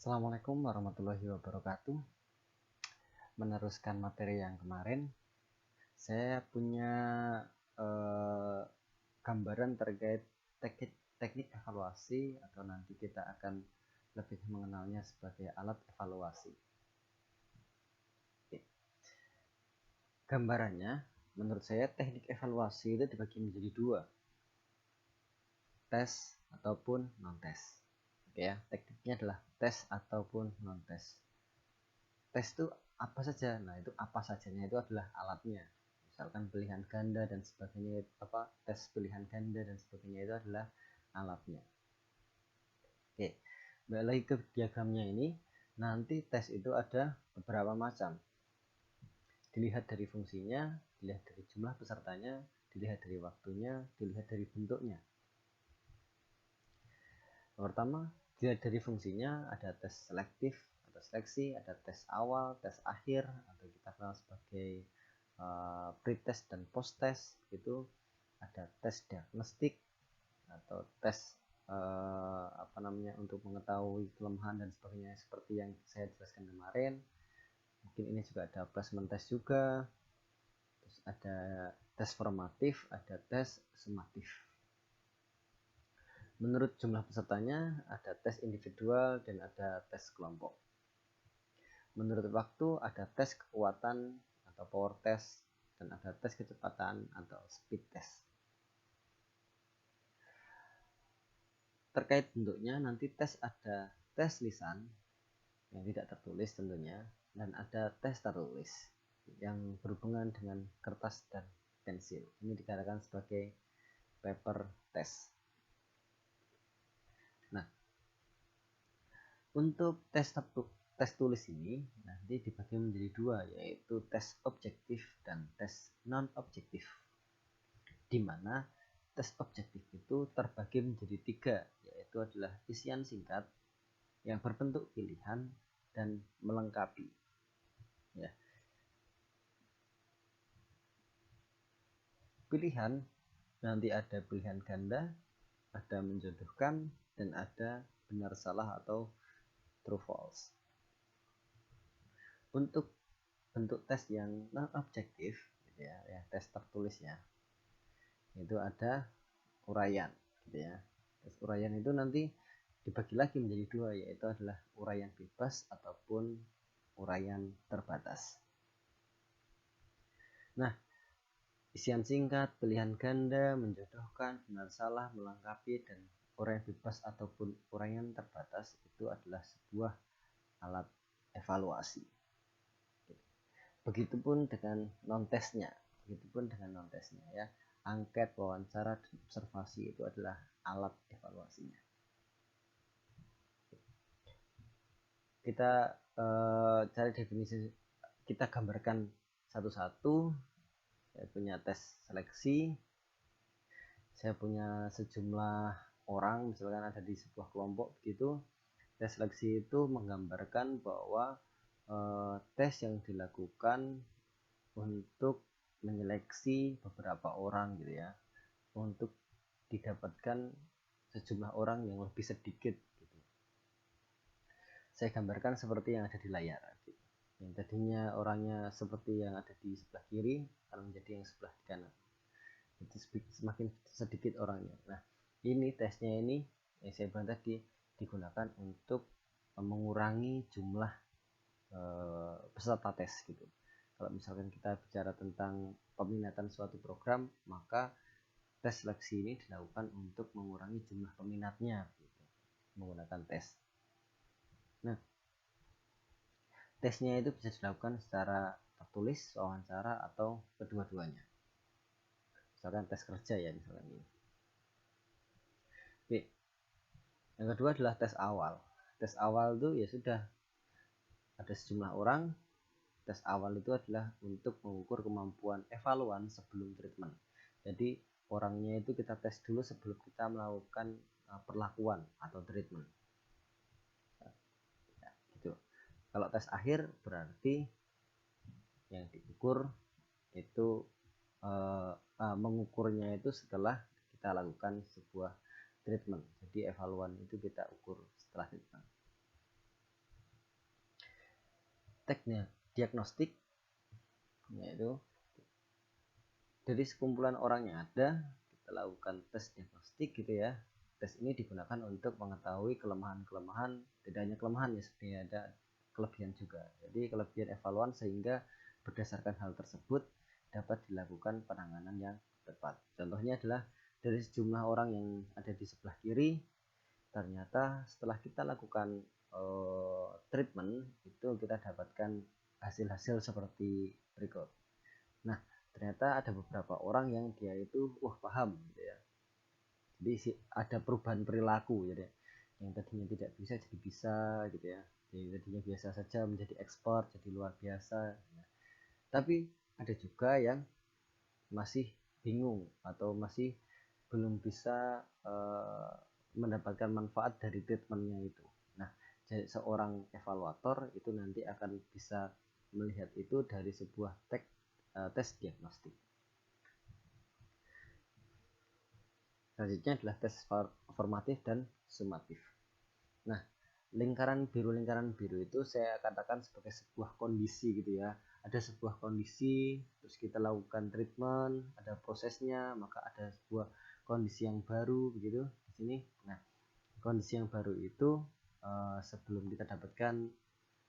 Assalamualaikum warahmatullahi wabarakatuh. Meneruskan materi yang kemarin, saya punya gambaran terkait teknik evaluasi, atau nanti kita akan lebih mengenalnya sebagai alat evaluasi. Oke. Gambarannya, menurut saya teknik evaluasi itu dibagi menjadi dua, tes ataupun non-tes. Oke ya, tekniknya adalah tes ataupun non-tes. Tes itu apa saja? Nah, itu apa sajanya itu adalah alatnya. Misalkan pilihan ganda dan sebagainya, tes pilihan ganda dan sebagainya itu adalah alatnya. Oke, balik lagi ke diagramnya ini. Nanti tes itu ada beberapa macam. Dilihat dari fungsinya, dilihat dari jumlah pesertanya, dilihat dari waktunya, dilihat dari bentuknya. Pertama, dilihat dari fungsinya, ada tes selektif atau seleksi, ada tes awal, tes akhir, atau kita kenal sebagai pre-test dan post-test. Itu ada tes diagnostik atau tes untuk mengetahui kelemahan dan sebagainya, seperti yang saya jelaskan kemarin. Mungkin ini juga ada placement test juga. Terus ada tes formatif, ada tes sumatif. Menurut jumlah pesertanya, ada tes individual dan ada tes kelompok. Menurut waktu, ada tes kekuatan atau power test, dan ada tes kecepatan atau speed test. Terkait bentuknya, nanti tes ada tes lisan yang tidak tertulis tentunya, dan ada tes tertulis yang berhubungan dengan kertas dan pensil. Ini dikatakan sebagai paper test. Nah, untuk tes tulis ini nanti dibagi menjadi dua, yaitu tes objektif dan tes non objektif, di mana tes objektif itu terbagi menjadi tiga, yaitu adalah isian singkat yang berbentuk pilihan dan melengkapi. Ya. Pilihan nanti ada pilihan ganda, ada menjodohkan, dan ada benar salah atau true false. Untuk bentuk tes yang non objektif, ya, tes tertulis ya, itu ada uraian, gitu ya. Tes uraian itu nanti dibagi lagi menjadi dua, yaitu adalah uraian bebas ataupun uraian terbatas. Nah, isian singkat, pilihan ganda, menjodohkan, benar salah, melengkapi, dan uraian bebas ataupun uraian terbatas itu adalah sebuah alat evaluasi. Begitupun dengan non-tesnya, ya. Angket, wawancara, dan observasi itu adalah alat evaluasinya. Kita cari definisi, kita gambarkan satu-satu. Saya punya tes seleksi, saya punya sejumlah orang, misalkan ada di sebuah kelompok begitu. Tes seleksi itu menggambarkan bahwa tes yang dilakukan untuk menyeleksi beberapa orang, gitu ya, untuk didapatkan sejumlah orang yang lebih sedikit, gitu. Saya gambarkan seperti yang ada di layar, gitu. Yang tadinya orangnya seperti yang ada di sebelah kiri akan menjadi yang sebelah kanan. Itu semakin sedikit orangnya. Nah, ini tesnya ini yang saya bilang tadi digunakan untuk mengurangi jumlah peserta tes, gitu. Kalau misalkan kita bicara tentang peminatan suatu program, maka tes seleksi ini dilakukan untuk mengurangi jumlah peminatnya, gitu, menggunakan tes. Nah, tesnya itu bisa dilakukan secara tertulis, wawancara, atau kedua-duanya. Misalkan tes kerja ya, misalkan ini. Oke. Yang kedua adalah tes awal. Tes awal itu ya sudah ada sejumlah orang. Tes awal itu adalah untuk mengukur kemampuan evaluan sebelum treatment. Jadi orangnya itu kita tes dulu sebelum kita melakukan perlakuan atau treatment. Ya, gitu. Kalau tes akhir berarti yang diukur itu mengukurnya itu setelah kita lakukan sebuah treatment. Jadi evaluan itu kita ukur setelah treatment. tagnya diagnostik, yaitu dari sekumpulan orang yang ada kita lakukan tes diagnostik gitu ya. Tes ini digunakan untuk mengetahui kelemahan-kelemahan, tidak hanya kelemahan ya, sebenarnya ada kelebihan juga. Jadi kelebihan evaluan sehingga berdasarkan hal tersebut dapat dilakukan penanganan yang tepat. Contohnya adalah dari sejumlah orang yang ada di sebelah kiri, ternyata setelah kita lakukan treatment itu kita dapatkan hasil-hasil seperti berikut. Nah, ternyata ada beberapa orang yang dia itu paham gitu ya. Jadi ada perubahan perilaku jadi yang tadinya tidak bisa jadi bisa gitu ya. Jadi tadinya biasa saja menjadi expert, jadi luar biasa. Nah, tapi ada juga yang masih bingung atau masih belum bisa mendapatkan manfaat dari treatmentnya itu. Nah, jadi seorang evaluator itu nanti akan bisa melihat itu dari sebuah tes diagnostik. Selanjutnya adalah tes formatif dan sumatif. Nah, lingkaran biru itu saya katakan sebagai sebuah kondisi gitu ya. Ada sebuah kondisi, terus kita lakukan treatment, ada prosesnya, maka ada sebuah kondisi yang baru begitu di sini. Nah, kondisi yang baru itu sebelum kita dapatkan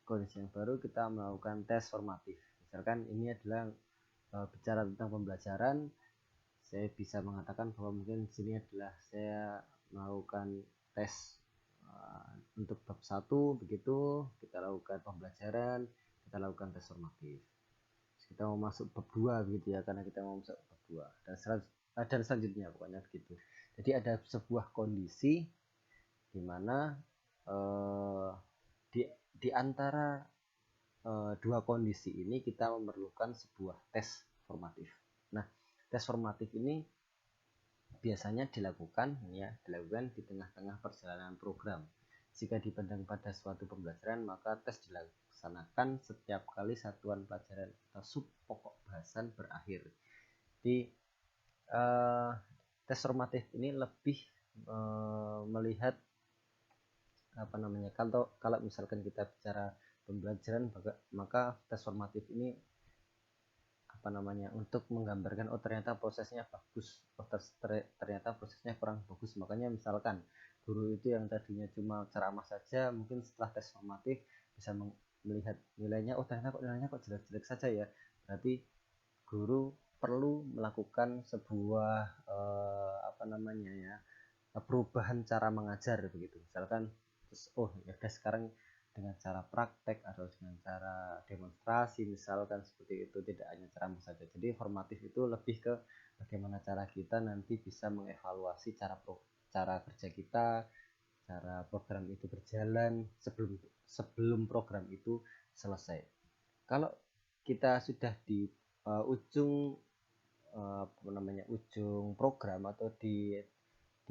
kondisi yang baru kita melakukan tes formatif. Misalkan ini adalah bicara tentang pembelajaran, saya bisa mengatakan bahwa mungkin di sini adalah saya melakukan tes untuk bab 1 begitu, kita lakukan pembelajaran, kita lakukan tes formatif. Kita mau masuk bab 2 begitu ya, karena kita mau masuk bab 2 dan selanjutnya pokoknya begitu. Jadi ada sebuah kondisi di mana di antara dua kondisi ini kita memerlukan sebuah tes formatif. Nah, tes formatif ini biasanya dilakukan di tengah-tengah perjalanan program. Jika dipandang pada suatu pembelajaran, maka tes dilaksanakan setiap kali satuan pelajaran atau sub pokok bahasan berakhir. Di tes formatif ini lebih melihat kalau misalkan kita bicara pembelajaran, maka tes formatif ini untuk menggambarkan ternyata prosesnya bagus, ternyata prosesnya kurang bagus. Makanya misalkan guru itu yang tadinya cuma ceramah saja, mungkin setelah tes formatif bisa melihat nilainya, ternyata nilainya kok jelek-jelek saja ya, berarti guru perlu melakukan sebuah perubahan cara mengajar begitu. Misalkan terus ya sekarang dengan cara praktek atau dengan cara demonstrasi misalkan seperti itu, tidak hanya ceramah saja. Jadi formatif itu lebih ke bagaimana cara kita nanti bisa mengevaluasi cara kerja kita, cara program itu berjalan sebelum program itu selesai. Kalau kita sudah di ujung ujung program atau di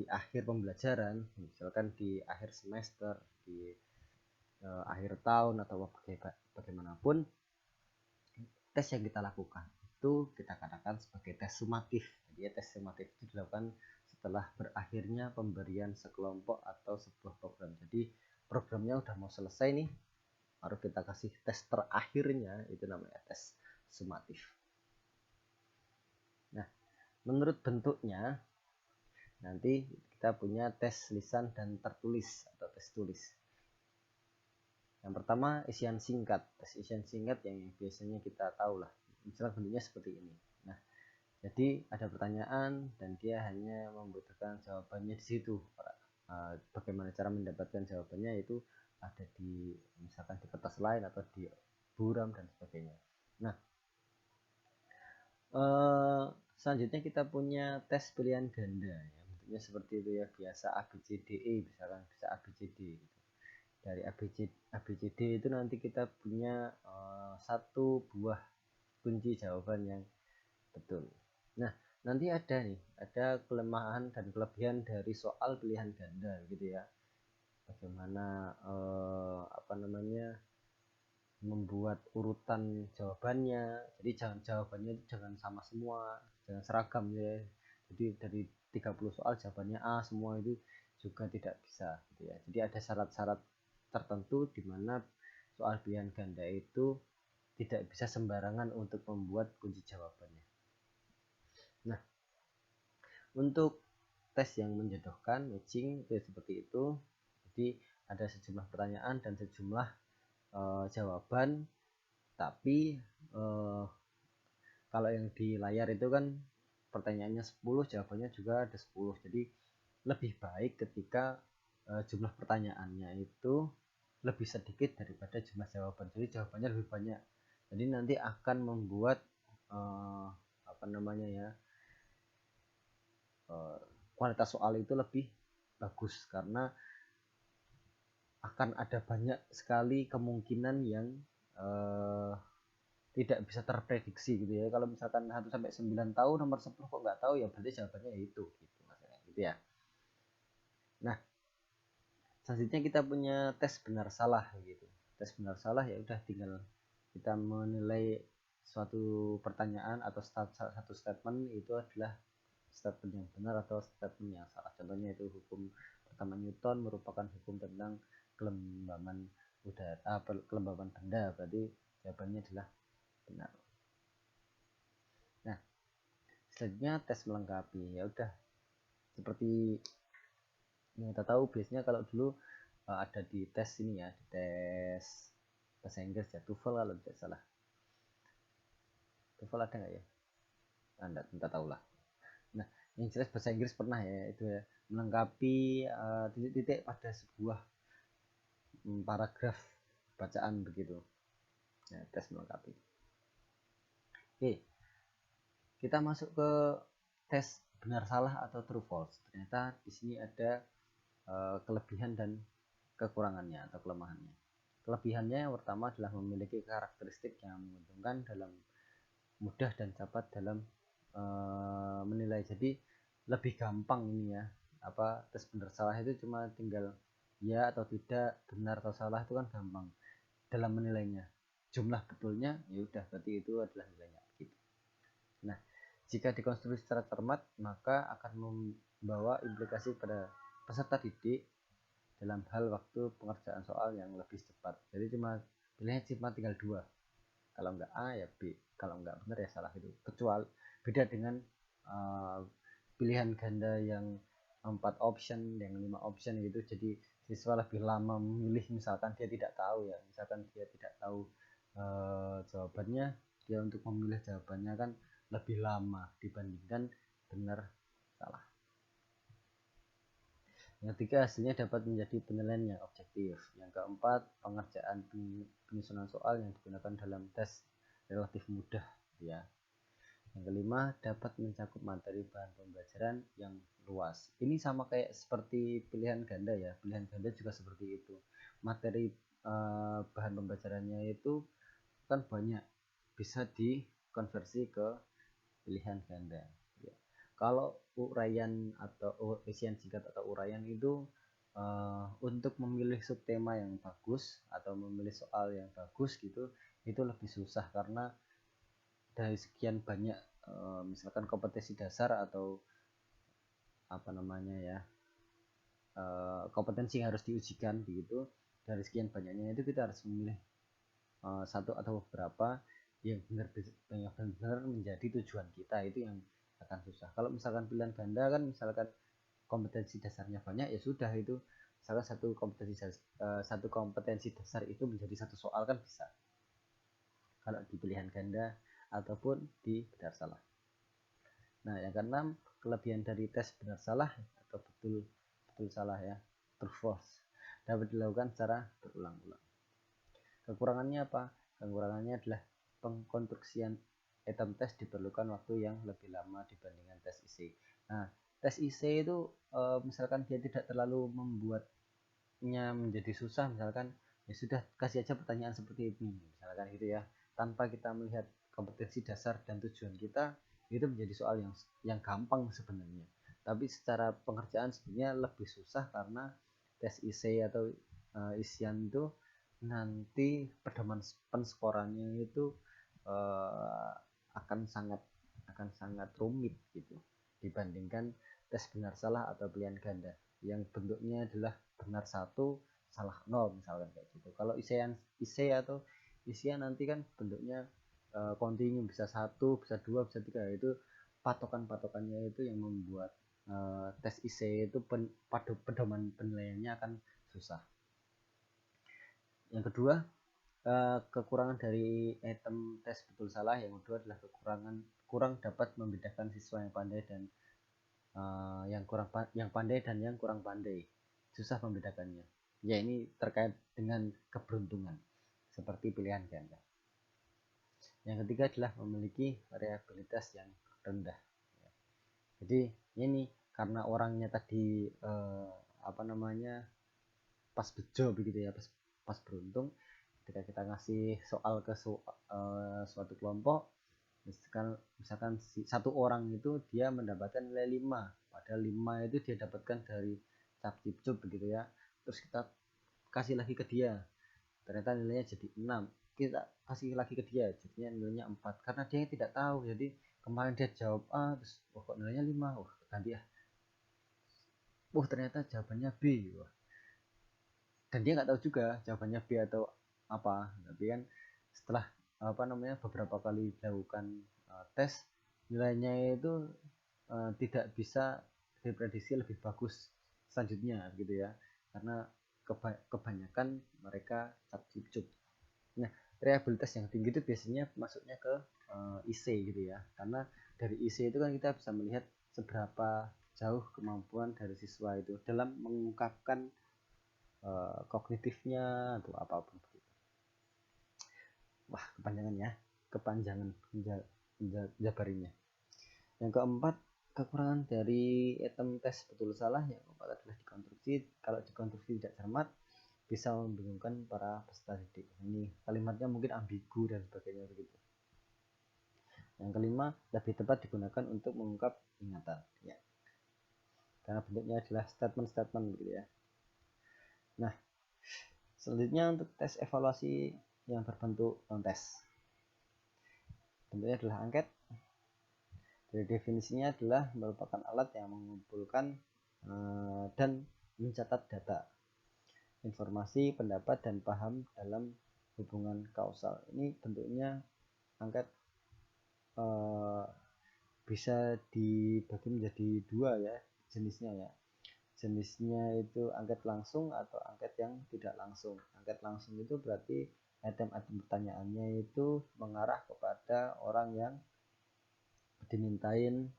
akhir pembelajaran, misalkan di akhir semester, di akhir tahun atau bagaimanapun, tes yang kita lakukan itu kita katakan sebagai tes sumatif. Jadi tes sumatif itu dilakukan setelah berakhirnya pemberian sekelompok atau sebuah program. Jadi programnya udah mau selesai nih, baru kita kasih tes terakhirnya, itu namanya tes sumatif. Nah, menurut bentuknya nanti kita punya tes lisan dan tertulis atau tes tulis. Yang pertama, isian singkat. Tes isian singkat yang biasanya kita tahu lah, misalnya bentuknya seperti ini. Nah, jadi ada pertanyaan dan dia hanya membutuhkan jawabannya di situ. Bagaimana cara mendapatkan jawabannya itu ada di misalkan di kertas lain atau di buram dan sebagainya. Nah, selanjutnya kita punya tes pilihan ganda ya, bentuknya seperti itu ya, biasa ABCDE, misalkan bisa ABCD gitu. Dari ABCD itu nanti kita punya satu buah kunci jawaban yang betul. Nah, nanti ada kelemahan dan kelebihan dari soal pilihan ganda gitu ya. Bagaimana membuat urutan jawabannya. Jadi jawabannya jangan sama semua, jangan seragam ya. Jadi dari 30 soal jawabannya A semua, itu juga tidak bisa gitu ya. Jadi ada syarat-syarat tertentu di mana soal pilihan ganda itu tidak bisa sembarangan untuk membuat kunci jawabannya. Nah, untuk tes yang menjodohkan matching itu seperti itu. Jadi ada sejumlah pertanyaan dan sejumlah jawaban, tapi kalau yang di layar itu kan pertanyaannya 10, jawabannya juga ada 10. Jadi lebih baik ketika jumlah pertanyaannya itu lebih sedikit daripada jumlah jawaban. Jadi jawabannya lebih banyak. Jadi nanti akan membuat apa namanya ya, kualitas soal itu lebih bagus karena akan ada banyak sekali kemungkinan yang tidak bisa terprediksi gitu ya. Kalau misalkan 1 sampai 9 tahu, nomor 10 kok nggak tahu, ya berarti jawabannya itu gitu maksudnya gitu ya. Nah, selanjutnya kita punya tes benar salah gitu. Tes benar salah ya udah tinggal kita menilai suatu pertanyaan atau satu statement itu adalah statement yang benar atau statement yang salah. Contohnya itu hukum pertama Newton merupakan hukum tentang kelembaban udara, kelembaban benda, berarti jawabannya adalah benar. Nah, selanjutnya tes melengkapi. Ya udah, seperti yang kita tahu biasanya kalau dulu ada di tes ini ya, di tes bahasa Inggris ya, TOEFL kalau tidak salah. TOEFL ada nggak ya? Anda entah tahu lah. Nah, yang jelas bahasa Inggris pernah ya, itu ya, melengkapi titik-titik pada sebuah paragraf bacaan begitu. Nah, tes melengkapi. Oke, kita masuk ke tes benar salah atau true false. Ternyata di sini ada kelebihan dan kekurangannya atau kelemahannya. Kelebihannya yang pertama adalah memiliki karakteristik yang menguntungkan dalam mudah dan cepat dalam menilai. Jadi lebih gampang ini ya, apa tes benar salah itu cuma tinggal ya atau tidak, benar atau salah itu kan gampang dalam menilainya. Jumlah betulnya ya udah berarti itu adalah nilainya gitu. Nah, jika dikonstruksi secara cermat maka akan membawa implikasi pada peserta didik dalam hal waktu pengerjaan soal yang lebih cepat. Jadi pilihannya cuma tinggal 2. Kalau enggak A ya B, kalau enggak benar ya salah itu. Kecuali beda dengan pilihan ganda yang 4 option, yang 5 option gitu. Jadi siswa lebih lama memilih, misalkan dia tidak tahu ya, misalkan dia tidak tahu jawabannya, dia untuk memilih jawabannya kan lebih lama dibandingkan benar salah. Yang ketiga, hasilnya dapat menjadi penilaian yang objektif. Yang keempat, pengerjaan penyusunan soal yang digunakan dalam tes relatif mudah ya. Yang kelima, dapat mencakup materi bahan pembelajaran yang luas. Ini sama kayak seperti pilihan ganda ya. Pilihan ganda juga seperti itu. Materi bahan pembelajarannya itu kan banyak, bisa dikonversi ke pilihan ganda. Kalau uraian atau isian singkat atau uraian itu untuk memilih subtema yang bagus atau memilih soal yang bagus gitu, itu lebih susah karena dari sekian banyak misalkan kompetensi dasar atau apa namanya ya, kompetensi yang harus diujikan begitu, dari sekian banyaknya itu kita harus memilih satu atau beberapa yang benar-benar menjadi tujuan kita, itu yang akan susah. Kalau misalkan pilihan ganda kan misalkan kompetensi dasarnya banyak ya sudah, itu misalkan satu kompetensi dasar itu menjadi satu soal kan bisa, kalau di pilihan ganda ataupun di benar salah. Nah, yang keenam, kelebihan dari tes benar salah atau betul salah ya, true false, dapat dilakukan secara berulang-ulang. Kekurangannya apa? Kekurangannya adalah pengkonstruksian item tes diperlukan waktu yang lebih lama dibandingkan tes IC. Nah, tes IC itu misalkan dia tidak terlalu membuatnya menjadi susah, misalkan ya sudah kasih aja pertanyaan seperti ini, misalkan gitu ya, tanpa kita melihat kompetensi dasar dan tujuan kita, itu menjadi soal yang gampang sebenarnya. Tapi secara pengerjaan sebenarnya lebih susah karena tes IC atau isian itu nanti pedoman penskorannya itu akan sangat rumit gitu dibandingkan tes benar salah atau pilihan ganda yang bentuknya adalah benar 1 salah 0 misalkan kayak gitu. Kalau isi atau isian nanti kan bentuknya kontinu, bisa 1, bisa 2, bisa 3. Itu patokannya itu yang membuat tes IC itu pedoman penilaiannya akan susah. Yang kedua, kekurangan dari item tes betul salah. Yang kedua adalah kurang dapat membedakan siswa yang pandai dan yang pandai dan yang kurang pandai. Susah membedakannya. Ya, ini terkait dengan keberuntungan seperti pilihan ganda. Yang ketiga adalah memiliki variabilitas yang rendah. Jadi ini karena orangnya tadi pas bejo begitu ya, pas beruntung. Ketika kita ngasih soal ke suatu kelompok, misalkan satu orang itu dia mendapatkan nilai 5, padahal 5 itu dia dapatkan dari capcip begitu ya. Terus kita kasih lagi ke dia, ternyata nilainya jadi 6. Kita kasih lagi ke dia, jadinya nilainya 4, karena dia tidak tahu. Jadi kemarin dia jawab A, terus kok nilainya 5, ganti ya, ternyata jawabannya B. Dan dia nggak tahu juga jawabannya B atau apa. Tapi kan setelah beberapa kali dilakukan tes, nilainya itu tidak bisa diprediksi lebih bagus selanjutnya gitu ya, karena kebanyakan mereka capcip. Nah, variabilitas yang tinggi itu biasanya masuknya ke IC gitu ya, karena dari IC itu kan kita bisa melihat seberapa jauh kemampuan dari siswa itu dalam mengungkapkan kognitifnya atau apapun. Wah, kepanjangan jabarinya. Yang keempat, kekurangan dari item tes betul salah. Yang keempat adalah dikonstruksi. Kalau dikonstruksi tidak cermat, bisa membingungkan para peserta didik. Ini kalimatnya mungkin ambigu dan sebagainya begitu. Yang kelima, lebih tepat digunakan untuk mengungkap ingatan ya, karena bentuknya adalah statement begitu ya. Nah, selanjutnya untuk tes evaluasi yang berbentuk non-tes, bentuknya adalah angket. Dari definisinya adalah merupakan alat yang mengumpulkan dan mencatat data, informasi, pendapat, dan paham dalam hubungan kausal. Ini bentuknya angket bisa dibagi menjadi dua ya jenisnya ya. Jenisnya itu angket langsung atau angket yang tidak langsung. Angket langsung itu berarti item-item pertanyaannya itu mengarah kepada orang yang dimintain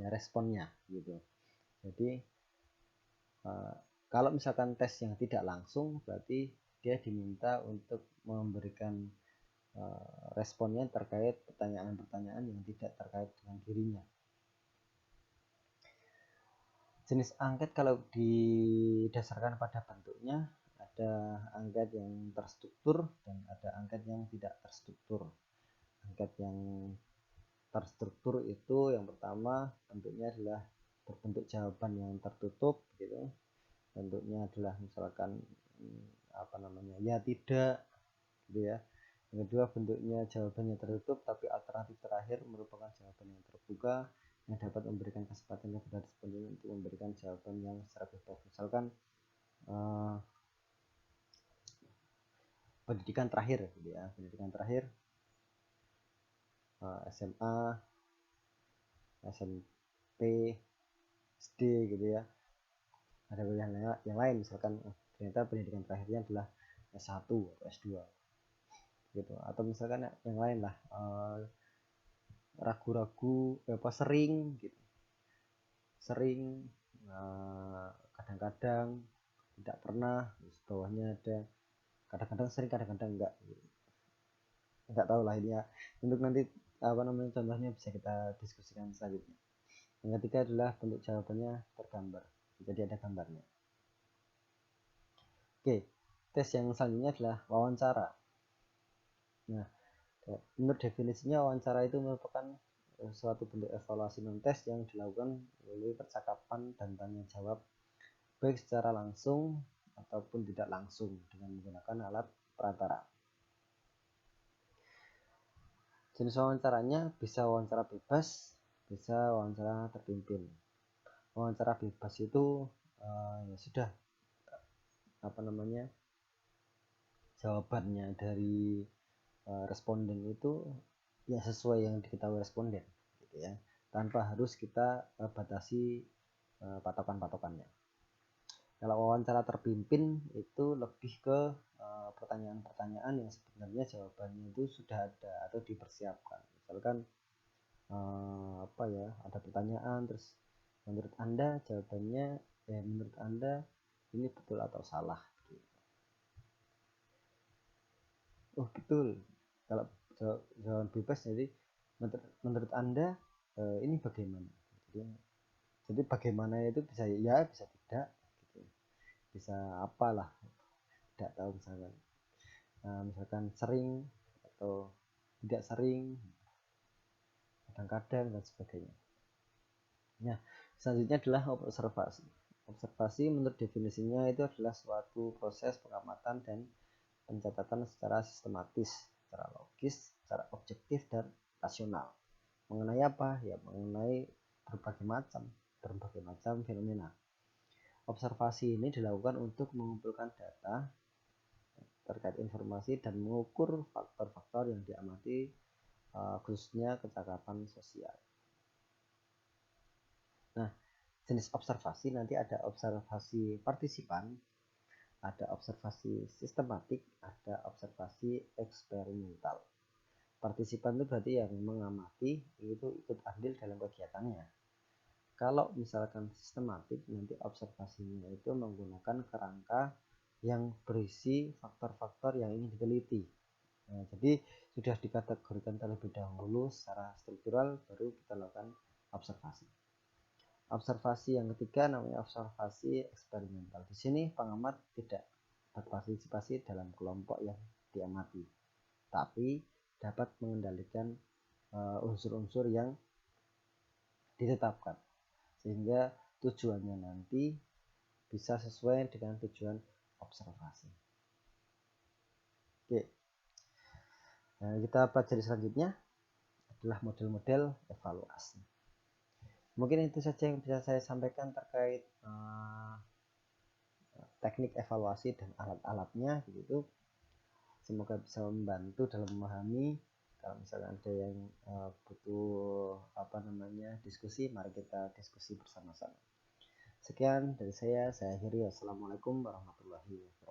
responnya gitu. Jadi kalau misalkan tes yang tidak langsung, berarti dia diminta untuk memberikan responnya terkait pertanyaan-pertanyaan yang tidak terkait dengan dirinya. Jenis angket kalau didasarkan pada bentuknya, ada angket yang terstruktur dan ada angket yang tidak terstruktur. Angket yang terstruktur itu yang pertama bentuknya adalah berbentuk jawaban yang tertutup gitu. Bentuknya adalah misalkan ya tidak gitu ya. Yang kedua, bentuknya jawabannya tertutup tapi alternatif terakhir merupakan jawaban yang terbuka yang dapat memberikan kesempatan kepada responden untuk memberikan jawaban yang secara bebas. Misalkan pendidikan terakhir gitu ya, pendidikan terakhir SMA, SMP, SD gitu ya. Ada pilihan yang lain, misalkan ternyata pendidikan terakhirnya adalah S1 atau S2 gitu. Atau misalkan yang lain lah, ragu-ragu sering gitu, sering kadang-kadang tidak pernah, terus bawahnya ada kadang-kadang sering kadang-kadang enggak tahu lah ini ya, untuk nanti contohnya bisa kita diskusikan selanjutnya. Yang ketiga adalah bentuk jawabannya tergambar, jadi ada gambarnya. Oke, tes yang selanjutnya adalah wawancara. Nah, menurut definisinya wawancara itu merupakan suatu bentuk evaluasi non-tes yang dilakukan melalui percakapan dan tanya jawab baik secara langsung ataupun tidak langsung dengan menggunakan alat perantara. Jenis wawancaranya bisa wawancara bebas, bisa wawancara terpimpin. Wawancara bebas itu ya sudah, jawabannya dari responden itu ya sesuai yang diketahui responden gitu ya, tanpa harus kita batasi patokan-patokannya. Kalau wawancara terpimpin itu lebih ke pertanyaan-pertanyaan yang sebenarnya jawabannya itu sudah ada atau dipersiapkan. Misalkan ada pertanyaan, terus menurut Anda jawabannya menurut Anda ini betul atau salah. Oh betul, kalau jawaban bebas, jadi menurut Anda ini bagaimana, jadi bagaimana itu bisa ya bisa tidak gitu. Bisa apalah, tidak tahu, misalkan sering atau tidak sering, kadang-kadang dan sebagainya. Nah, selanjutnya adalah observasi. Observasi menurut definisinya itu adalah suatu proses pengamatan dan pencatatan secara sistematis, secara logis, secara objektif dan rasional. Mengenai apa? Ya mengenai berbagai macam fenomena. Observasi ini dilakukan untuk mengumpulkan data terkait informasi dan mengukur faktor-faktor yang diamati, khususnya kecakapan sosial. Nah, jenis observasi nanti ada observasi partisipan, ada observasi sistematik, ada observasi eksperimental. Partisipan itu berarti yang mengamati, itu ikut andil dalam kegiatannya. Kalau misalkan sistematik, nanti observasinya itu menggunakan kerangka yang berisi faktor-faktor yang ingin diteliti. Nah, jadi sudah dikategorikan terlebih dahulu secara struktural, baru kita lakukan observasi. Observasi yang ketiga namanya observasi eksperimental. Di sini pengamat tidak berpartisipasi dalam kelompok yang diamati, tapi dapat mengendalikan unsur-unsur yang ditetapkan, sehingga tujuannya nanti bisa sesuai dengan tujuan observasi. Oke, nah, kita pelajari selanjutnya adalah model-model evaluasi. Mungkin itu saja yang bisa saya sampaikan terkait teknik evaluasi dan alat-alatnya begitu. Semoga bisa membantu dalam memahami. Kalau misalnya ada yang butuh diskusi, mari kita diskusi bersama-sama. Sekian dari saya akhiri. Assalamualaikum warahmatullahi wabarakatuh.